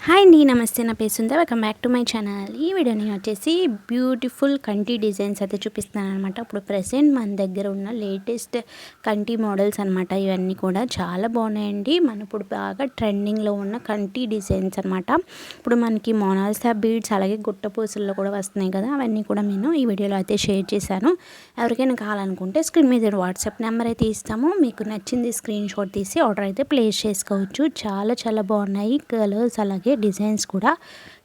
Hi అండి, నమస్తే. నా పేరు Sundar. Welcome back to my channel. ఈ వీడియో నేను వచ్చేసి బ్యూటిఫుల్ కంటి డిజైన్స్ అయితే చూపిస్తున్నాను అనమాట. ఇప్పుడు ప్రెసెంట్ మన దగ్గర ఉన్న లేటెస్ట్ కంటి మోడల్స్ అనమాట. ఇవన్నీ కూడా చాలా బాగున్నాయండి. మన ఇప్పుడు బాగా ట్రెండింగ్లో ఉన్న కంటి డిజైన్స్ అనమాట. ఇప్పుడు మనకి మొనాలిసా బీడ్స్ అలాగే గుట్టపూసల్లో కూడా వస్తున్నాయి కదా, అవన్నీ కూడా నేను ఈ వీడియోలో అయితే షేర్ చేశాను. ఎవరికైనా కావాలనుకుంటే స్క్రీన్ మీద వాట్సాప్ నెంబర్ అయితే ఇస్తాము. మీకు నచ్చింది స్క్రీన్ షాట్ తీసి ఆర్డర్ అయితే ప్లేస్ చేసుకోవచ్చు. చాలా చాలా బాగున్నాయి కలర్స్ అలాగే డిజైన్స్ కూడా.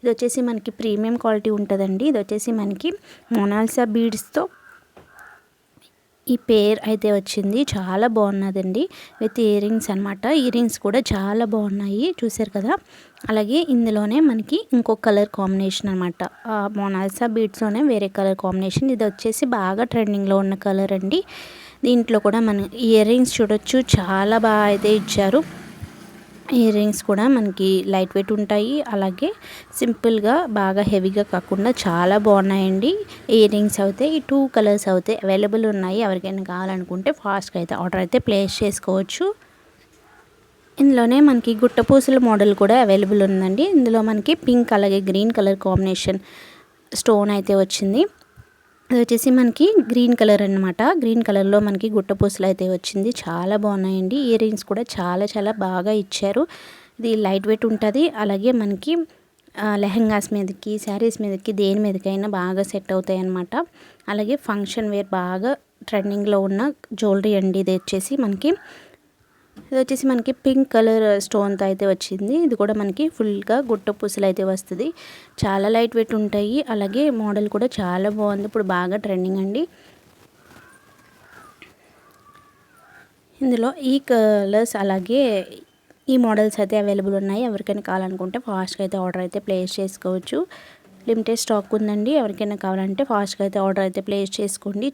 ఇది వచ్చేసి మనకి ప్రీమియం క్వాలిటీ ఉంటుందండి. ఇది వచ్చేసి మనకి మొనాలిసా బీడ్స్తో ఈ పేర్ అయితే వచ్చింది. చాలా బాగున్నదండి. విత్ ఇయర్ రింగ్స్ అనమాట. ఇయర్ రింగ్స్ కూడా చాలా బాగున్నాయి, చూసారు కదా. అలాగే ఇందులోనే మనకి ఇంకో కలర్ కాంబినేషన్ అనమాట. మొనాలిసా బీడ్స్లోనే వేరే కలర్ కాంబినేషన్. ఇది వచ్చేసి బాగా ట్రెండింగ్లో ఉన్న కలర్ అండి. దీంట్లో కూడా మన ఇయర్ రింగ్స్ చూడొచ్చు, చాలా బాగా అయితే ఇచ్చారు. ఇయర్ రింగ్స్ కూడా మనకి లైట్ వెయిట్ ఉంటాయి, అలాగే సింపుల్గా బాగా హెవీగా కాకుండా చాలా బాగున్నాయండి. ఇయర్ రింగ్స్ అయితే ఈ 2 కలర్స్ అయితే అవైలబుల్ ఉన్నాయి. ఎవరికైనా కావాలనుకుంటే ఫాస్ట్గా అయితే ఆర్డర్ అయితే ప్లేస్ చేసుకోవచ్చు. ఇందులోనే మనకి గుట్టపూసల మోడల్ కూడా అవైలబుల్ ఉందండి. ఇందులో మనకి పింక్ అలాగే గ్రీన్ కలర్ కాంబినేషన్ స్టోన్ అయితే వచ్చింది. అది వచ్చేసి మనకి గ్రీన్ కలర్ అనమాట. గ్రీన్ కలర్లో మనకి గుట్టపూసలు అయితే వచ్చింది. చాలా బాగున్నాయండి. ఇయర్ రింగ్స్ కూడా చాలా చాలా బాగా ఇచ్చారు. ఇది లైట్ వెయిట్ ఉంటుంది. అలాగే మనకి లెహంగాస్ మీదకి, శారీస్ మీదకి, దేని మీదకైనా బాగా సెట్ అవుతాయి అన్నమాట. అలాగే ఫంక్షన్ వేర్ బాగా ట్రెండింగ్లో ఉన్న జ్యువెలరీ అండి. ఇది వచ్చేసి మనకి పింక్ కలర్ స్టోన్తో అయితే వచ్చింది. ఇది కూడా మనకి ఫుల్గా గుట్ట పూసలు అయితే వస్తుంది. చాలా లైట్ వెయిట్ ఉంటాయి. అలాగే మోడల్ కూడా చాలా బాగుంది. ఇప్పుడు బాగా ట్రెండింగ్ అండి. ఇందులో ఈ కలర్స్ అలాగే ఈ మోడల్స్ అయితే అవైలబుల్ ఉన్నాయి. ఎవరికైనా కావాలనుకుంటే ఫాస్ట్గా అయితే ఆర్డర్ అయితే ప్లేస్ చేసుకోవచ్చు. లిమిటెడ్ స్టాక్ ఉందండి. ఎవరికైనా కావాలంటే ఫాస్ట్గా అయితే ఆర్డర్ అయితే ప్లేస్ చేసుకోండి.